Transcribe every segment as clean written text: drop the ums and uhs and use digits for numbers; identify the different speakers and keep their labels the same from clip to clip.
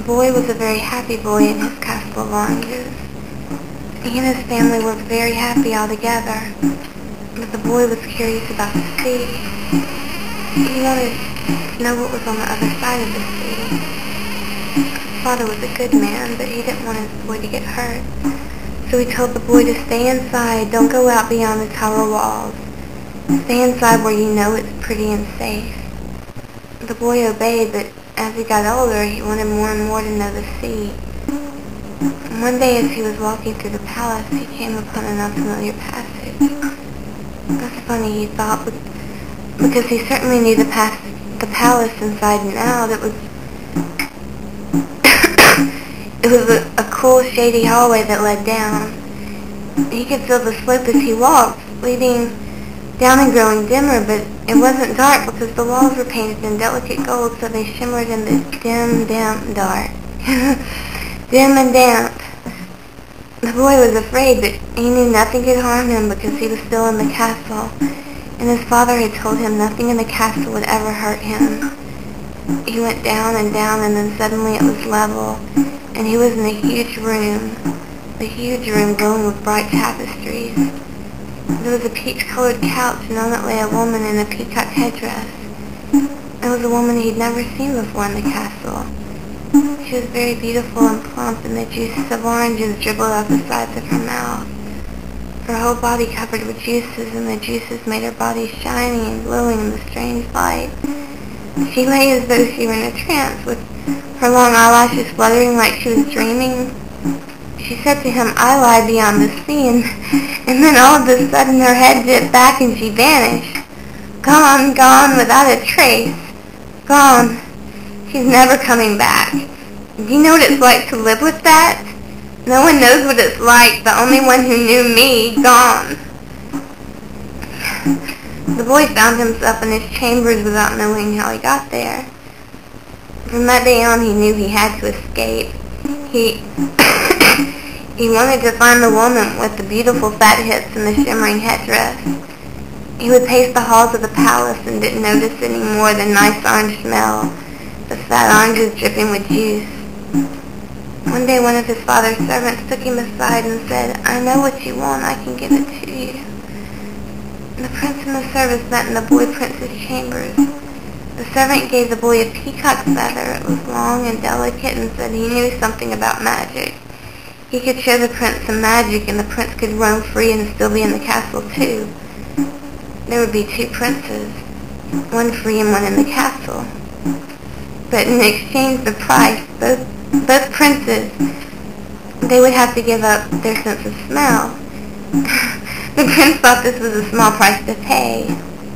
Speaker 1: boy was a very happy boy in his castle of oranges. He and his family were very happy all together, but the boy was curious about the sea. He wanted to know what was on the other side of the sea. His father was a good man, but he didn't want his boy to get hurt. So he told the boy to stay inside, don't go out beyond the tower walls. Stay inside where you know it's pretty and safe. The boy obeyed, but as he got older, he wanted more and more to know the sea. And one day as he was walking through the palace, he came upon an unfamiliar passage. That's funny, he thought, because he certainly knew the palace inside and out. It was a cool, shady hallway that led down. He could feel the slope as he walked, leading down and growing dimmer, but it wasn't dark because the walls were painted in delicate gold, so they shimmered in the dim, damp dark. Dim and damp. The boy was afraid, but he knew nothing could harm him because he was still in the castle, and his father had told him nothing in the castle would ever hurt him. He went down, and then suddenly it was level, and he was in a huge room glowing with bright tapestries. There was a peach-colored couch, and on it lay a woman in a peacock headdress. It was a woman he'd never seen before in the castle. She was very beautiful and plump, and the juices of oranges dribbled out the sides of her mouth. Her whole body covered with juices, and the juices made her body shiny and glowing in the strange light. She lay as though she were in a trance, with her long eyelashes fluttering like she was dreaming. She said to him, "I lie beyond the sea," and then all of a sudden her head dipped back and she vanished. Gone, gone, without a trace. Gone. She's never coming back. Do you know what it's like to live with that? No one knows what it's like. The only one who knew me, gone. The boy found himself in his chambers without knowing how he got there. From that day on, he knew he had to escape. He wanted to find the woman with the beautiful fat hips and the shimmering headdress. He would pace the halls of the palace and didn't notice any more than nice orange smell, the fat oranges dripping with juice. One day one of his father's servants took him aside and said, "I know what you want, I can give it to you." The prince and the servants met in the boy prince's chambers. The servant gave the boy a peacock feather. It was long and delicate and said he knew something about magic. He could show the prince some magic, and the prince could roam free and still be in the castle too. There would be two princes, one free and one in the castle. But in exchange the price, both princes, they would have to give up their sense of smell. The prince thought this was a small price to pay.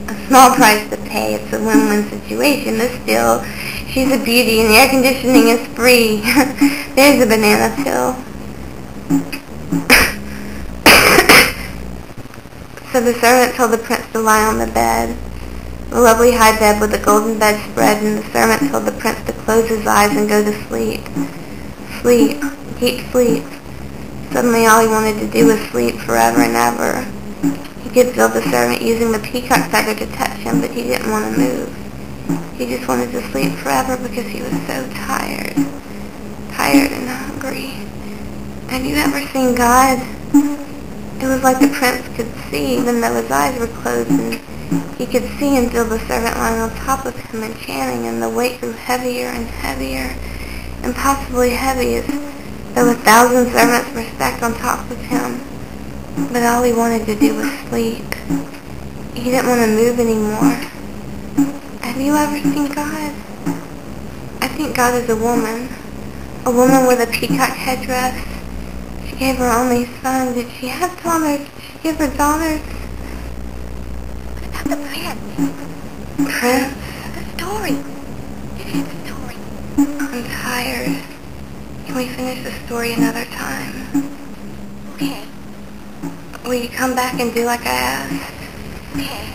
Speaker 1: A small price to pay. It's a win-win situation. This still, she's a beauty and the air conditioning is free. There's a banana peel. So the servant told the prince to lie on the bed, the lovely high bed with the golden bedspread, and the servant told the prince to close his eyes and go to sleep. Sleep, deep sleep. Suddenly all he wanted to do was sleep forever and ever. He could feel the servant using the peacock feather to touch him, but he didn't want to move. He just wanted to sleep forever because he was so tired. Tired and hungry. Have you ever seen God? It was like the prince could see, even though his eyes were closed, and he could see and feel the servant lying on top of him and chanting, and the weight grew heavier and heavier, impossibly heavy, as though 1,000 servants were stacked on top of him. But all he wanted to do was sleep. He didn't want to move anymore. Have you ever seen God? I think God is a woman with a peacock headdress. She gave her only son. Did she have daughters? Did she give her daughters? What about the prince? Prince? The story. Finish the story. I'm tired. Can we finish the story another time? Okay. Will you come back and do like I asked? Okay.